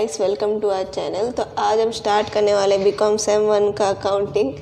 Guys, welcome to our channel. तो आज हम स्टार्ट करने वाले बीकॉम सेम 1 का अकाउंटिंग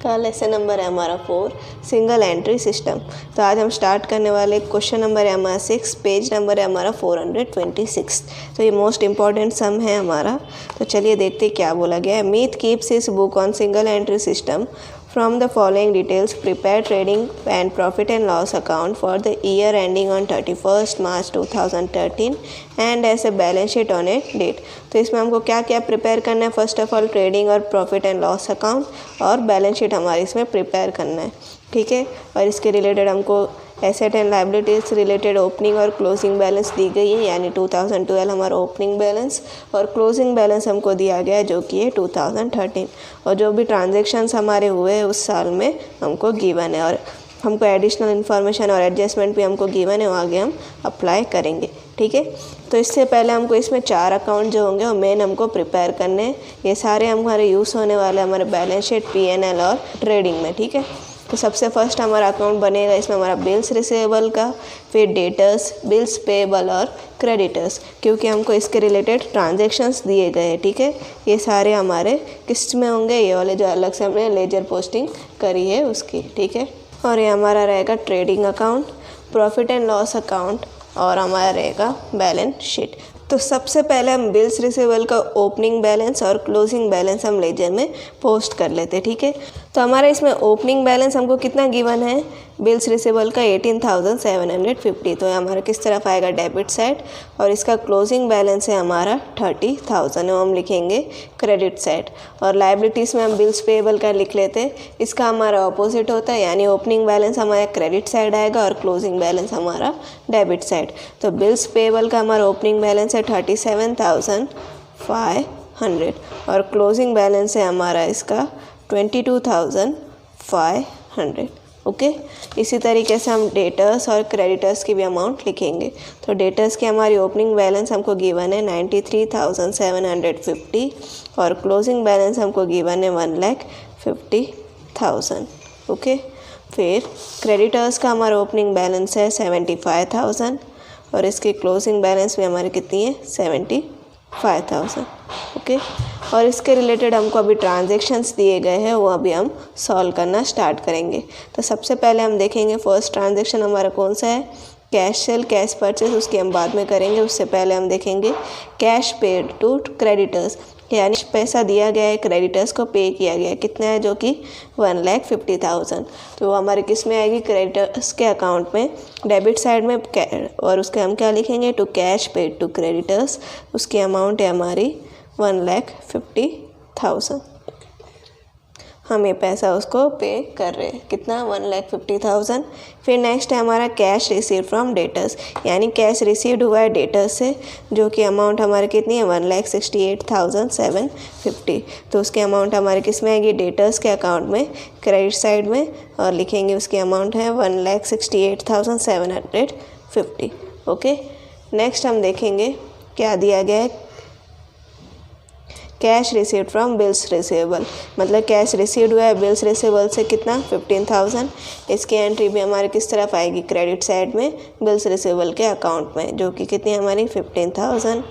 का लेसन नंबर है हमारा 4 सिंगल एंट्री सिस्टम। तो आज हम स्टार्ट करने वाले क्वेश्चन नंबर है हमारा 6, पेज नंबर है हमारा 426। तो ये मोस्ट इंपॉर्टेंट सम है हमारा। तो चलिए देखते क्या बोला गया है। Meet keeps his book on single entry system from the following details: prepare trading and profit and loss account for the year ending on 31st March 2013 and as a balance sheet on a date। तो इसमें हमको क्या क्या prepare करना है? First of all trading और profit and loss account और balance sheet हमारे इसमें प्रिपेयर करना है, ठीक है। और इसके रिलेटेड हमको asset and liabilities related opening और क्लोजिंग बैलेंस दी गई है, यानी 2012 हमारा ओपनिंग बैलेंस और क्लोजिंग बैलेंस हमको दिया गया है जो कि है 2013। और जो भी ट्रांजेक्शन्स हमारे हुए हैं उस साल में हमको गिवन है, और हमको एडिशनल इन्फॉर्मेशन और एडजस्टमेंट भी हमको गिवन है, वो आगे हम अप्लाई करेंगे, ठीक है। तो इससे पहले हमको इसमें 4 अकाउंट जो होंगे वो मेन हमको प्रिपेयर करने हैं। ये सारे हमारे यूज़ होने वाले हमारे बैलेंस शीट, P&L और ट्रेडिंग में, ठीक है। तो सबसे फर्स्ट हमारा अकाउंट बनेगा इसमें हमारा बिल्स रिसीवेबल का, फिर डेटर्स, बिल्स पेएबल और क्रेडिटर्स, क्योंकि हमको इसके रिलेटेड ट्रांजैक्शंस दिए गए हैं, ठीक है। ये सारे हमारे किस्त में होंगे, ये वाले जो अलग से हमने लेजर पोस्टिंग करी है उसकी, ठीक है। और ये हमारा रहेगा trading account, profit and loss account और हमारा रहेगा बैलेंस शीट। तो सबसे पहले हम बिल्स रिसीवेबल का ओपनिंग बैलेंस और क्लोजिंग बैलेंस हम लेजर में पोस्ट कर लेते हैं, ठीक है। तो हमारा इसमें ओपनिंग बैलेंस हमको कितना गिवन है? बिल्स रिसीवेबल का 18,750। तो हमारा किस तरफ आएगा? Debit side. और इसका क्लोजिंग बैलेंस है हमारा 30,000, वो हम लिखेंगे क्रेडिट साइड। और लाइबिलिटीज़ में हम बिल्स पेएबल का लिख लेते हैं, इसका हमारा ऑपोजिट होता है, यानी ओपनिंग बैलेंस हमारा क्रेडिट साइड आएगा और क्लोजिंग बैलेंस हमारा डेबिट साइड। तो बिल्स पेएबल का हमारा ओपनिंग बैलेंस है 37,500 और क्लोजिंग बैलेंस है हमारा इसका 22,500, ओके। इसी तरीके से हम डेटर्स और क्रेडिटर्स की भी अमाउंट लिखेंगे। तो डेटर्स की हमारी ओपनिंग बैलेंस हमको गिवन है 93,750 और क्लोजिंग बैलेंस हमको गिवन है 1,50,000, ओके। फिर क्रेडिटर्स का हमारा ओपनिंग बैलेंस है 75,000 और इसकी क्लोजिंग बैलेंस भी हमारी कितनी है? 75,000, ओके। और इसके रिलेटेड हमको अभी ट्रांजैक्शंस दिए गए हैं, वो अभी हम सॉल्व करना स्टार्ट करेंगे। तो सबसे पहले हम देखेंगे फर्स्ट ट्रांजैक्शन हमारा कौन सा है? कैश सेल, कैश परचेस, उसकी हम बाद में करेंगे। उससे पहले हम देखेंगे कैश पेड टू क्रेडिटर्स, यानी पैसा दिया गया है, क्रेडिटर्स को पे किया गया है, कितना है? जो कि 1,50,000। तो वो हमारे किस में आएगी? क्रेडिटर्स के अकाउंट में, डेबिट साइड में। और उसके हम क्या लिखेंगे? To cash paid to creditors, उसकी अमाउंट है हमारी 1,50,000। हम ये पैसा उसको पे कर रहे हैं, कितना? 1,50,000। फिर नेक्स्ट है हमारा कैश रिसीव फ्रॉम डेटर्स, यानी कैश रिसीव्ड हुआ है डेटर्स से, जो कि अमाउंट हमारी कितनी है? 1,68,750। तो उसकी अमाउंट हमारे किस में आएगी? डेटर्स के अकाउंट में, क्रेडिट साइड में, और लिखेंगे उसकी अमाउंट है 1,68,750, ओके। नेक्स्ट हम देखेंगे क्या दिया गया है। Cash received from bills receivable, मतलब कैश रिसीव्ड हुआ है बिल्स रिसीवेबल से, कितना? 15,000। इसकी एंट्री भी हमारे किस तरफ आएगी? क्रेडिट साइड में, बिल्स रिसीवेबल के अकाउंट में, जो कि कितनी हमारी? 15,000।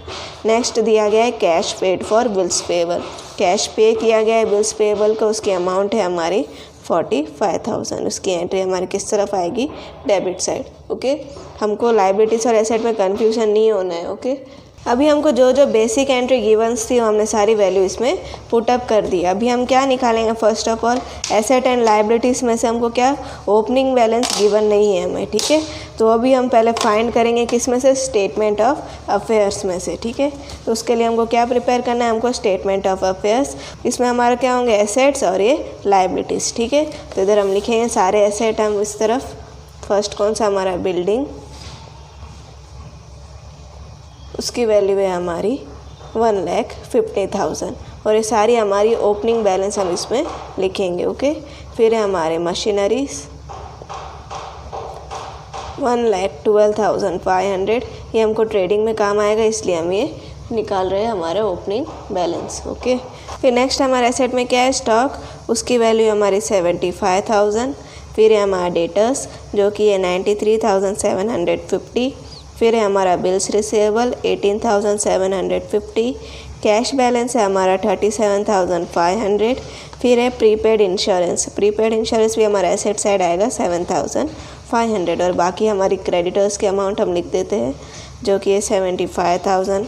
नेक्स्ट दिया गया है cash paid for bills payable, cash पे किया गया है बिल्स पेएबल को, उसकी अमाउंट है हमारी 45,000। उसकी एंट्री हमारी किस तरफ आएगी? Debit side, okay. हमको लाइबिलिटीज़ और एसेट में कन्फ्यूजन नहीं होना है, ओके। अभी हमको जो जो बेसिक एंट्री गिवन्स थी वो हमने सारी वैल्यू इसमें पुटअप कर दी। अभी हम क्या निकालेंगे? First of all asset and liabilities में से हमको क्या? ओपनिंग बैलेंस गिवन नहीं है हमें, ठीक है। तो अभी हम पहले फाइंड करेंगे किस में से? स्टेटमेंट ऑफ अफेयर्स में से, ठीक है। तो उसके लिए हमको क्या प्रिपेयर करना है? हमको स्टेटमेंट ऑफ अफेयर्स। इसमें हमारा क्या होंगे? एसेट्स और ये लाइबिलिटीज़, ठीक है। तो इधर हम लिखेंगे सारे एसेट हम इस तरफ। फर्स्ट कौन सा हमारा? बिल्डिंग, उसकी वैल्यू है हमारी 1,50,000 और ये सारी हमारी ओपनिंग बैलेंस हम इसमें लिखेंगे, ओके। फिर है हमारे मशीनरीज 1,12,500, ये हमको ट्रेडिंग में काम आएगा, इसलिए हम ये निकाल रहे हैं हमारे ओपनिंग बैलेंस, ओके। फिर नेक्स्ट हमारे एसेट में क्या है? स्टॉक, उसकी वैल्यू हमारी 75,000। फिर है हमारा डेटर्स, जो कि है 93,750। फिर है हमारा बिल्स रिसीवेबल 18,750, कैश बैलेंस है हमारा 37,500, फिर है प्रीपेड इंश्योरेंस भी हमारा एसेट साइड आएगा 7,500 और बाकी हमारी क्रेडिटर्स के अमाउंट हम लिख देते हैं जो कि है 75,000,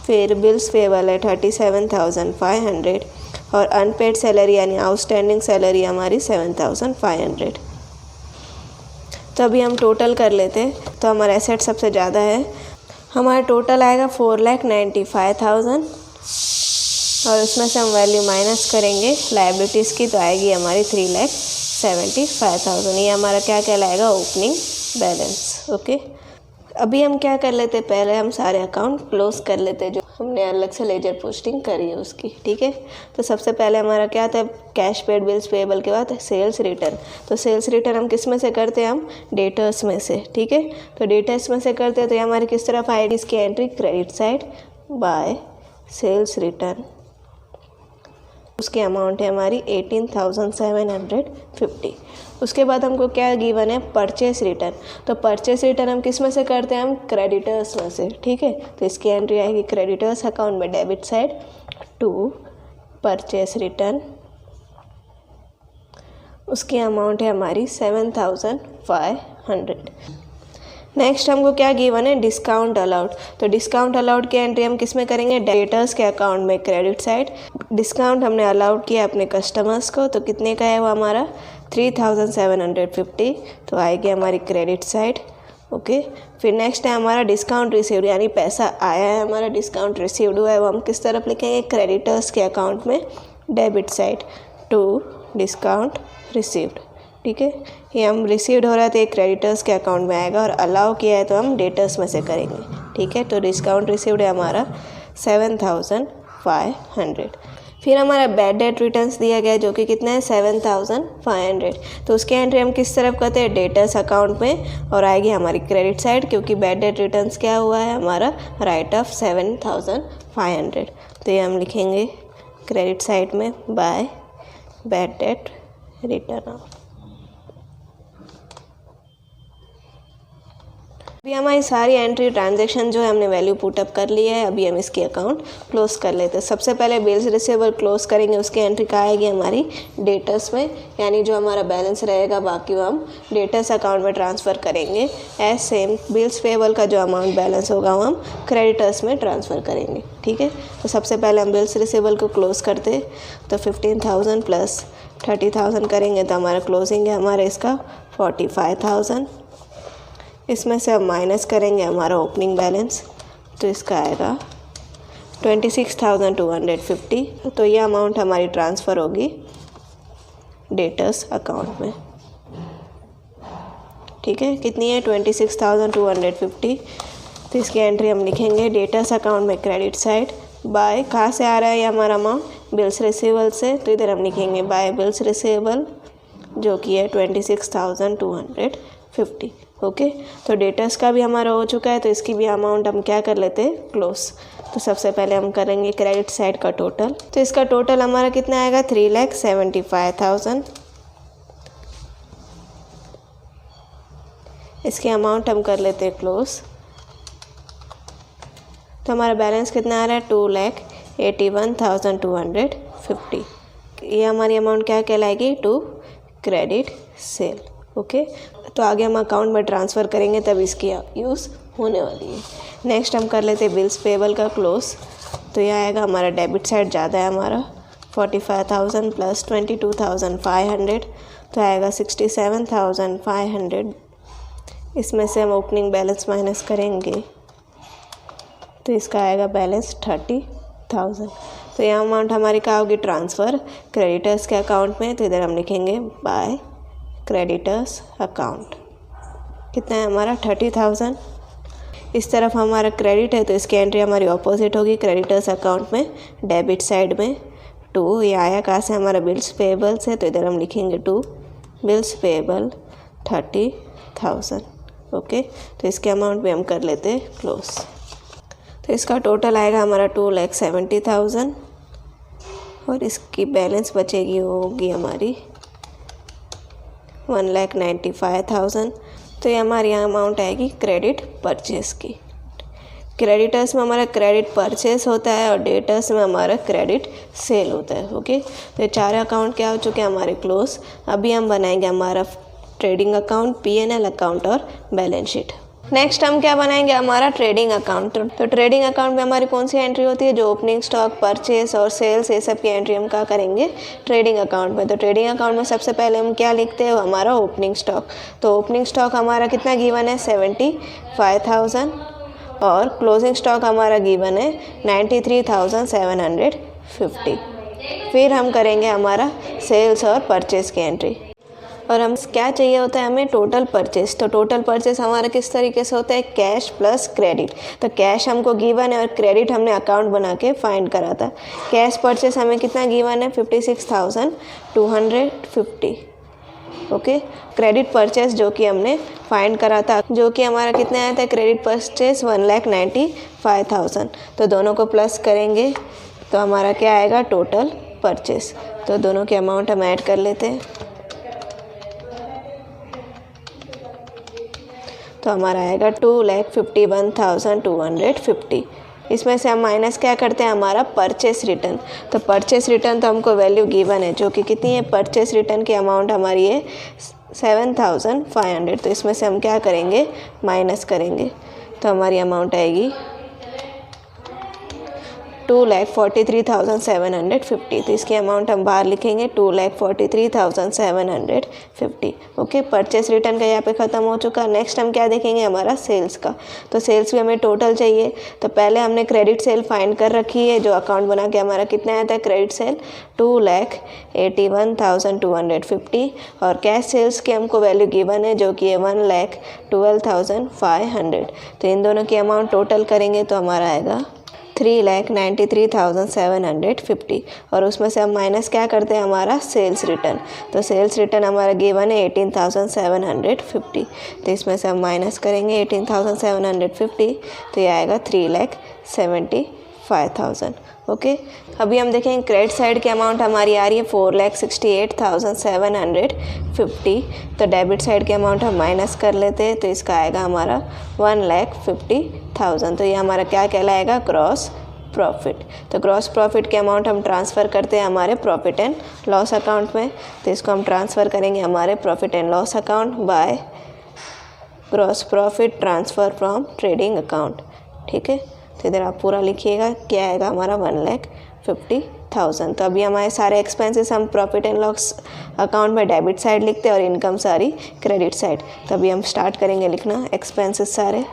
फिर बिल्स पेबल है 37,500 और अनपेड सैलरी यानी आउटस्टैंडिंग सैलरी हमारी 7,500। तो अभी हम टोटल कर लेते हैं। तो हमारा एसेट सबसे ज़्यादा है, हमारा टोटल आएगा 4,95,000 और उसमें से हम वैल्यू माइनस करेंगे लायबिलिटीज़ की तो आएगी हमारी 3,75,000। ये हमारा क्या कहलाएगा, ओपनिंग बैलेंस। ओके, अभी हम क्या कर लेते हैं, पहले हम सारे अकाउंट क्लोज कर लेते हैं जो हमने अलग से लेजर पोस्टिंग करी है उसकी। ठीक है, तो सबसे पहले हमारा क्या था, कैश पेड बिल्स पेएबल के बाद सेल्स रिटर्न। तो सेल्स रिटर्न हम किस में से करते हैं, हम डेटर्स में से। ठीक है, तो डेटर्स में से करते हैं तो ये हमारी किस तरफ आएगी, इसकी entry credit side by sales return. उसकी अमाउंट है हमारी 18,750। उसके बाद हमको क्या गिवन है, परचेस रिटर्न। तो परचेस रिटर्न हम किस में से करते हैं, हम क्रेडिटर्स में से। ठीक है, तो इसकी एंट्री आएगी क्रेडिटर्स अकाउंट में debit side to purchase return. उसकी अमाउंट है हमारी 7,500। नेक्स्ट हमको क्या गिवन है, डिस्काउंट अलाउड। तो डिस्काउंट अलाउड की एंट्री हम किस में करेंगे, डेटर्स के अकाउंट में क्रेडिट साइड। डिस्काउंट हमने अलाउड किया अपने कस्टमर्स को, तो कितने का है वो हमारा 3,750, तो आएगी हमारी क्रेडिट साइड। ओके, फिर नेक्स्ट है हमारा डिस्काउंट रिसीव्ड, यानी पैसा आया है हमारा, डिस्काउंट रिसीव्ड हुआ है, वो हम किस तरफ लिखेंगे, क्रेडिटर्स के अकाउंट में debit side to discount received. ठीक है, ये हम रिसीव्ड हो रहा है तो ये क्रेडिटर्स के अकाउंट में आएगा और अलाउ किया है तो हम डेटर्स में से करेंगे। ठीक है, तो डिस्काउंट रिसीव्ड है हमारा 7,500। फिर हमारा बैड डेट रिटर्न्स दिया गया है जो कि कितना है, 7,500। तो उसकी एंट्री हम किस तरफ करते हैं, डेटर्स अकाउंट में, और आएगी हमारी क्रेडिट साइड, क्योंकि बैड डेट रिटर्न्स क्या हुआ है हमारा, राइट ऑफ 7,500। तो ये हम लिखेंगे क्रेडिट साइड में बाय बैड डेट रिटर्न। अभी हमारी सारी एंट्री ट्रांजैक्शन जो है हमने वैल्यू पुटअप कर लिया है। अभी हम इसकी अकाउंट क्लोज कर लेते हैं। सबसे पहले बिल्स रिसीवेबल क्लोज करेंगे, उसकी एंट्री कहाँ आएगी, हमारी डेटर्स में, यानी जो हमारा बैलेंस रहेगा बाकी वो हम डेटर्स अकाउंट में ट्रांसफ़र करेंगे। एज सेम बिल्स पेएबल का जो अमाउंट बैलेंस होगा वो हम क्रेडिटर्स में ट्रांसफ़र करेंगे। ठीक है, तो सबसे पहले हम बिल्स रिसीवेबल को क्लोज करते, तो 15,000 प्लस 30,000 करेंगे तो हमारा क्लोजिंग है हमारा इसका 45,000। इसमें से हम माइनस करेंगे हमारा ओपनिंग बैलेंस, तो इसका आएगा 26,250। तो ये अमाउंट हमारी ट्रांसफ़र होगी डेटर्स अकाउंट में। ठीक है, कितनी है, 26,250। तो इसकी एंट्री हम लिखेंगे डेटर्स अकाउंट में क्रेडिट साइड बाय, कहाँ से आ रहा है ये हमारा अमाउंट, बिल्स रिसीवेबल से, तो इधर हम लिखेंगे बाय बिल्स रिसीवेबल जो कि है 26,250। ओके, तो डेटर्स का भी हमारा हो चुका है, तो इसकी भी अमाउंट हम क्या कर लेते हैं, क्लोज। तो सबसे पहले हम करेंगे क्रेडिट साइड का टोटल, तो इसका टोटल हमारा कितना आएगा, 3,75,000। इसकी अमाउंट हम कर लेते हैं क्लोज। तो हमारा बैलेंस कितना आ रहा है, 2,81,250। ये हमारी अमाउंट क्या कहलाएगी, टू क्रेडिट सेल। ओके, तो आगे हम अकाउंट में ट्रांसफ़र करेंगे तब इसकी यूज़ होने वाली है। नेक्स्ट हम कर लेते हैं बिल्स पेएबल का क्लोज। तो यह आएगा हमारा डेबिट साइड ज़्यादा है हमारा 45,000 प्लस 22,500, तो आएगा 67,500। इसमें से हम ओपनिंग बैलेंस माइनस करेंगे तो इसका आएगा बैलेंस 30,000। तो यह अमाउंट हमारी क्या होगी, ट्रांसफ़र क्रेडिटर्स के अकाउंट में, तो इधर हम लिखेंगे बाय क्रेडिटर्स अकाउंट। कितना है हमारा 30,000। इस तरफ हमारा क्रेडिट है तो इसकी एंट्री हमारी ऑपोजिट होगी, क्रेडिटर्स अकाउंट में डेबिट साइड में टू, ये आया कहाँ से, हमारा बिल्स पेएबल से, तो इधर हम लिखेंगे टू बिल्स पेएबल 30,000। ओके, तो इसके अमाउंट भी हम कर लेते हैं क्लोज। तो इसका टोटल आएगा हमारा 2,70,000 और इसकी बैलेंस बचेगी वो होगी हमारी 1,95,000। तो ये हमारी यहाँ अमाउंट आएगी क्रेडिट परचेस की। क्रेडिटर्स में हमारा क्रेडिट परचेस होता है और डेटर्स में हमारा क्रेडिट सेल होता है। ओके, तो ये 4 अकाउंट क्या हो चुके हैं हमारे क्लोज। अभी हम बनाएंगे हमारा ट्रेडिंग अकाउंट, P&L अकाउंट और बैलेंस शीट। नेक्स्ट हम क्या बनाएंगे, हमारा ट्रेडिंग अकाउंट। तो ट्रेडिंग अकाउंट में हमारी कौन सी एंट्री होती है, जो ओपनिंग स्टॉक, परचेस और सेल्स, ये सब की एंट्री हम क्या करेंगे ट्रेडिंग अकाउंट में। तो ट्रेडिंग अकाउंट में सबसे पहले हम क्या लिखते हैं, हमारा ओपनिंग स्टॉक। तो ओपनिंग स्टॉक हमारा कितना गिवन है 75,000 और क्लोजिंग स्टॉक हमारा गिवन है 93,750। फिर हम करेंगे हमारा सेल्स और परचेस की एंट्री। और हम क्या चाहिए होता है हमें, टोटल परचेस। तो टोटल परचेस हमारा किस तरीके से होता है, कैश प्लस क्रेडिट। तो कैश हमको गिवन है और क्रेडिट हमने अकाउंट बना के फाइंड करा था। कैश परचेस हमें कितना गिवन है 56,250। ओके, क्रेडिट परचेस जो कि हमने फाइंड करा था, जो कि हमारा कितना आया था, क्रेडिट परचेस 1,95,000। तो दोनों को प्लस करेंगे तो हमारा क्या आएगा, टोटल परचेस। तो दोनों के अमाउंट हम ऐड कर लेते हैं। तो हमारा आएगा 2,51,250। इसमें से हम माइनस क्या करते हैं, हमारा परचेस रिटर्न। तो परचेस रिटर्न तो हमको वैल्यू गिवन है, जो कि कितनी है, परचेस रिटर्न की अमाउंट हमारी है 7,500। तो इसमें से हम क्या करेंगे, माइनस करेंगे। तो हमारी अमाउंट आएगी 2,43,750। तो इसकी अमाउंट हम बाहर लिखेंगे 2,43,750। ओके, परचेस रिटर्न का यहाँ पे ख़त्म हो चुका। नेक्स्ट हम क्या देखेंगे, हमारा सेल्स का। तो सेल्स भी हमें टोटल चाहिए। तो पहले हमने क्रेडिट सेल फाइंड कर रखी है, जो अकाउंट बना के हमारा कितना आया था, क्रेडिट सेल 2,81,250 और कैश सेल्स की हमको वैल्यू गिवन है, जो कि है 1,12,500। तो इन दोनों की अमाउंट टोटल करेंगे तो हमारा आएगा 3,93,750। और उसमें से हम माइनस क्या करते हैं, हमारा सेल्स रिटर्न। तो सेल्स रिटर्न हमारा गिवन है 18,750। तो इसमें से हम माइनस करेंगे 18,750। तो ये आएगा 3,75,000। ओके, अभी हम देखेंगे क्रेडिट साइड की अमाउंट हमारी आ रही है 4,68,750। तो डेबिट साइड की अमाउंट हम माइनस कर लेते हैं। तो इसका आएगा हमारा 1,50,000। तो ये हमारा क्या कहलाएगा, ग्रॉस प्रॉफिट। तो ग्रॉस प्रॉफिट की अमाउंट हम ट्रांसफ़र करते हैं हमारे प्रॉफिट एंड लॉस अकाउंट में। तो इसको हम ट्रांसफ़र करेंगे हमारे profit and loss account by gross profit transfer from trading account. ठीक है, तो इधर आप पूरा लिखिएगा, क्या आएगा हमारा 1,50,000। तो अभी हमारे सारे एक्सपेंसेस हम प्रॉफिट एंड लॉस अकाउंट में डेबिट साइड लिखते हैं और इनकम सारी क्रेडिट साइड। तो अभी हम स्टार्ट करेंगे लिखना एक्सपेंसेस सारे।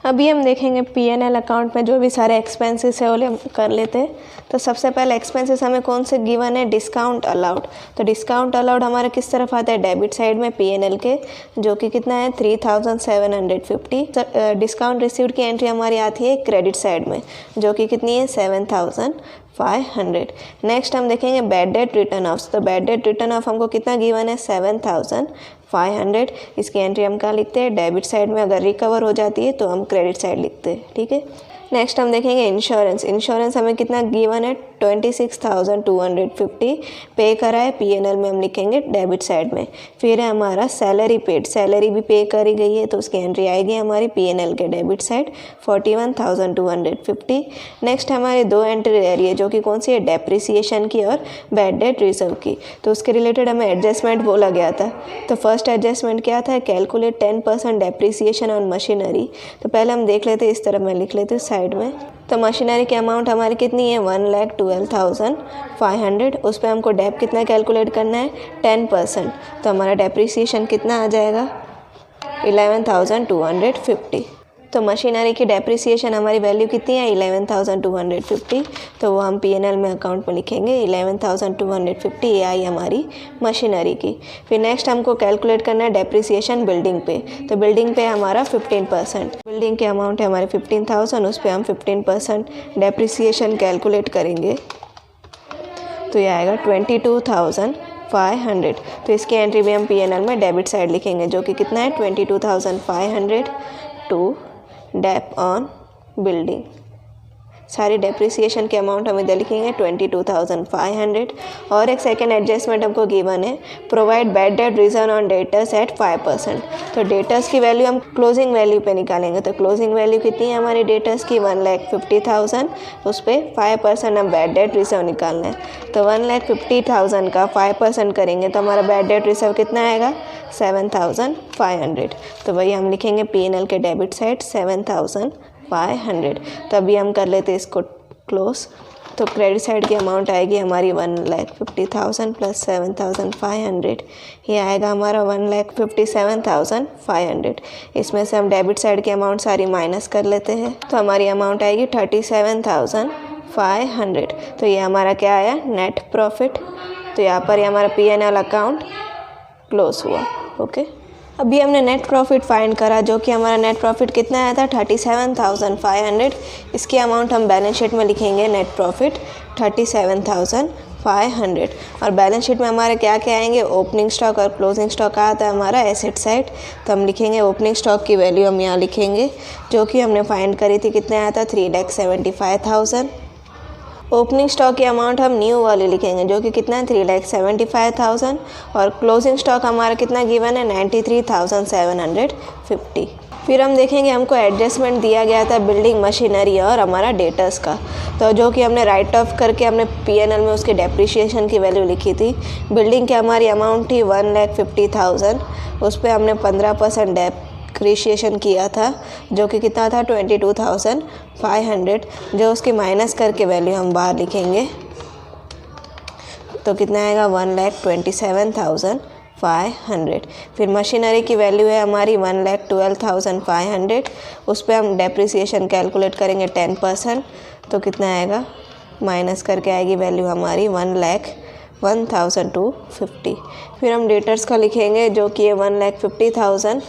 अभी हम देखेंगे P&L अकाउंट में जो भी सारे एक्सपेंसेस है वो हम कर लेते हैं। तो सबसे पहले एक्सपेंसेस हमें कौन से गिवन है, डिस्काउंट अलाउड। तो डिस्काउंट अलाउड हमारा किस तरफ आता है, डेबिट साइड में P&L के, जो कि कितना है 3,750। डिस्काउंट रिसीव्ड की एंट्री हमारी आती है क्रेडिट साइड में, जो कि कितनी है 7,500। नेक्स्ट हम देखेंगे बैड डेट रिटर्न ऑफ। तो बैड डेट रिटर्न ऑफ हमको कितना गिवन है 7,500। इसकी एंट्री हम क्या लिखते हैं, डेबिट साइड में। अगर रिकवर हो जाती है तो हम क्रेडिट साइड लिखते हैं। ठीक है, नेक्स्ट हम देखेंगे इंश्योरेंस। इंश्योरेंस हमें कितना गिवन है 26,250 पे करा है, P&L में हम लिखेंगे डेबिट साइड में। फिर है हमारा सैलरी पेड, सैलरी भी पे करी गई है तो उसकी एंट्री आएगी हमारी P&L के डेबिट साइड 41,250। नेक्स्ट हमारे दो एंट्री रह रही है, जो कि कौन सी है, डेप्रिसिएशन की और बैड डेट रिजर्व की। तो उसके रिलेटेड हमें एडजस्टमेंट बोला गया था। तो फर्स्ट एडजस्टमेंट क्या था, कैलकुलेट 10% डेप्रिसिएशन ऑन मशीनरी। तो पहले हम देख लेते हैं, इस तरह मैं लिख लेती हूँ साइड में। तो मशीनरी की अमाउंट हमारी कितनी है 1,12,500। उस पर हमको डेप कितना कैलकुलेट करना है 10%। तो हमारा डेप्रिसिएशन कितना आ जाएगा 11,250। तो मशीनरी की डेप्रिसिएशन हमारी वैल्यू कितनी है 11,250। तो वो हम P&L में अकाउंट में लिखेंगे 11,250। ये आई हमारी मशीनरी की। फिर नेक्स्ट हमको कैलकुलेट करना है डेप्रिसिएशन बिल्डिंग पे। तो बिल्डिंग पे हमारा 15%, बिल्डिंग की अमाउंट है हमारे 15,000, उस पर हम 15% डेप्रिसिएशन कैलकुलेट करेंगे। तो ये आएगा 22,500। तो इसकी एंट्री भी हम P&L में डेबिट साइड लिखेंगे, जो कि कितना है 22,500 टू डेप ऑन बिल्डिंग। सारी डेप्रिसिएशन के अमाउंट हम इधर लिखेंगे 22,500। और एक सेकेंड एडजस्टमेंट हमको गिवन है, provide bad debt reserve on debtors at 5%। तो डेटर्स की वैल्यू हम क्लोजिंग वैल्यू पे निकालेंगे। तो क्लोजिंग वैल्यू कितनी है हमारी डेटर्स की 1,50,000, उस पर 5% हम बैड डेट रिजर्व निकालना है। तो 1,50,000 का 5% करेंगे तो हमारा बैड डेट रिजर्व कितना आएगा 7,500। तो वही हम लिखेंगे P&L के डेबिट साइड 7,500। तो अभी हम कर लेते इसको क्लोज। तो क्रेडिट साइड की अमाउंट आएगी हमारी 1,50,000 प्लस 7,500, ये आएगा हमारा 1,57,500। इसमें से हम डेबिट साइड की अमाउंट सारी माइनस कर लेते हैं, तो हमारी अमाउंट आएगी 37,500। तो ये हमारा क्या आया नेट प्रॉफिट। तो यहाँ पर ये हमारा P&L अकाउंट क्लोज हुआ। ओके, अभी हमने नेट प्रॉफिट फाइंड करा, जो कि हमारा नेट प्रॉफिट कितना आया था 37,500। इसकी अमाउंट हम बैलेंस शीट में लिखेंगे नेट प्रॉफिट 37,500। और बैलेंस शीट में हमारे क्या क्या आएंगे, ओपनिंग स्टॉक और क्लोजिंग स्टॉक आता है हमारा एसेट साइड। तो हम लिखेंगे ओपनिंग स्टॉक की वैल्यू हम यहाँ लिखेंगे, जो कि हमने फाइंड करी थी, कितना आया था 3,75,000। ओपनिंग स्टॉक की अमाउंट हम न्यू वाली लिखेंगे, जो कि कितना है 3,75,000। और क्लोजिंग स्टॉक हमारा कितना गिवन है 93,750। फिर हम देखेंगे हमको एडजस्टमेंट दिया गया था बिल्डिंग मशीनरी और हमारा डेटर्स का, तो जो कि हमने राइट ऑफ करके हमने P&L में उसके डेप्रिशिएशन की वैल्यू लिखी थी। बिल्डिंग की हमारी अमाउंट थी 1,50,000, उस पर हमने 15% डेप्रिशिएशन किया था, जो कि कितना था 22,500। जो उसकी माइनस करके वैल्यू हम बाहर लिखेंगे, तो कितना आएगा 1,27,500। फिर मशीनरी की वैल्यू है हमारी 1,12,500, उस पर हम डेप्रिसिएशन कैलकुलेट करेंगे 10%, तो कितना आएगा माइनस करके आएगी वैल्यू हमारी 1,01,250। फिर हम डेटर्स का लिखेंगे, जो कि है 1,50,000,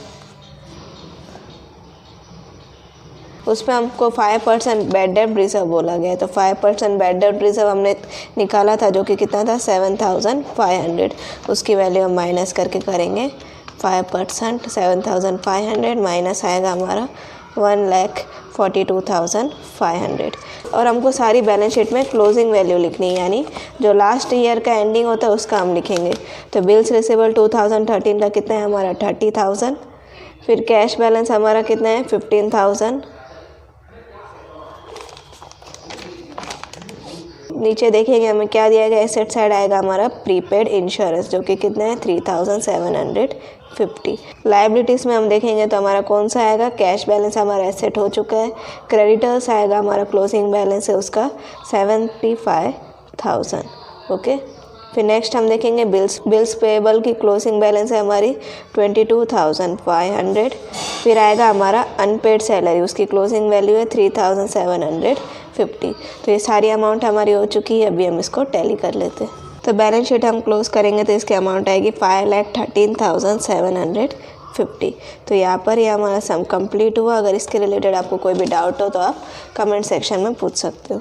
उस पर हमको 5% बैड डेट रिजर्व बोला गया है। तो 5% बैड डेट रिजर्व हमने निकाला था, जो कि कितना था 7,500। उसकी वैल्यू हम माइनस करके करेंगे 5%, 7,500 माइनस आएगा हमारा 1,42,500। और हमको सारी बैलेंस शीट में क्लोजिंग वैल्यू लिखनी है, यानी जो लास्ट ईयर का एंडिंग होता है उसका हम लिखेंगे। तो बिल्स रिसीवेबल 2013 का कितना है हमारा 30,000। फिर कैश बैलेंस हमारा कितना है 15,000। नीचे देखेंगे हमें क्या दिया गया, एसेट साइड आएगा हमारा प्रीपेड इंश्योरेंस, जो कि कितना है 3,750। लायबिलिटीज़ में हम देखेंगे तो हमारा कौन सा आएगा, कैश बैलेंस हमारा एसेट हो चुका है। क्रेडिटर्स आएगा हमारा क्लोजिंग बैलेंस है उसका 75,000। ओके, फिर नेक्स्ट हम देखेंगे बिल्स पेएबल की क्लोजिंग बैलेंस है हमारी 22,500। फिर आएगा हमारा अनपेड सैलरी, उसकी क्लोजिंग वैल्यू है 3,750। तो ये सारी अमाउंट हमारी हो चुकी है। अभी हम इसको टैली कर लेते हैं। तो बैलेंस शीट हम क्लोज करेंगे तो इसकी अमाउंट आएगी 5,13,750। तो यहाँ पर ये हमारा सम कंप्लीट हुआ। अगर इसके रिलेटेड आपको कोई भी डाउट हो तो आप कमेंट सेक्शन में पूछ सकते हो।